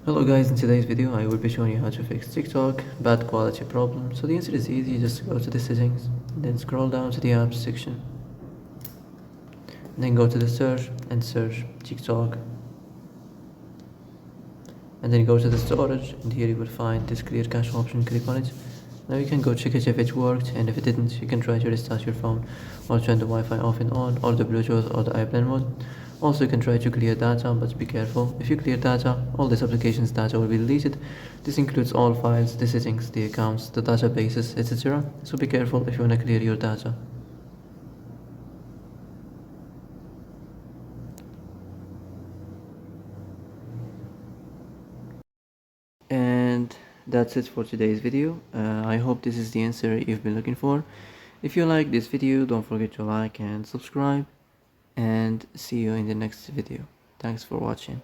Hello guys, in today's video I will be showing you how to fix TikTok bad quality problem. So the answer is easy, just go to the settings, then scroll down to the apps section, then go to the search and search TikTok, and then go to the storage, and here you will find this clear cache option. Click on it. Now you can go check it if it worked, and if it didn't you can try to restart your phone or turn the Wi-Fi off and on, or the Bluetooth or the airplane mode. Also you can try to clear data, but be careful. If you clear data, all this application's data will be deleted. This includes all files, the settings, the accounts, the databases, etc. So be careful if you wanna clear your data. And that's it for today's video. I hope this is the answer you've been looking for. If you like this video, don't forget to like and subscribe, and see you in the next video. Thanks for watching.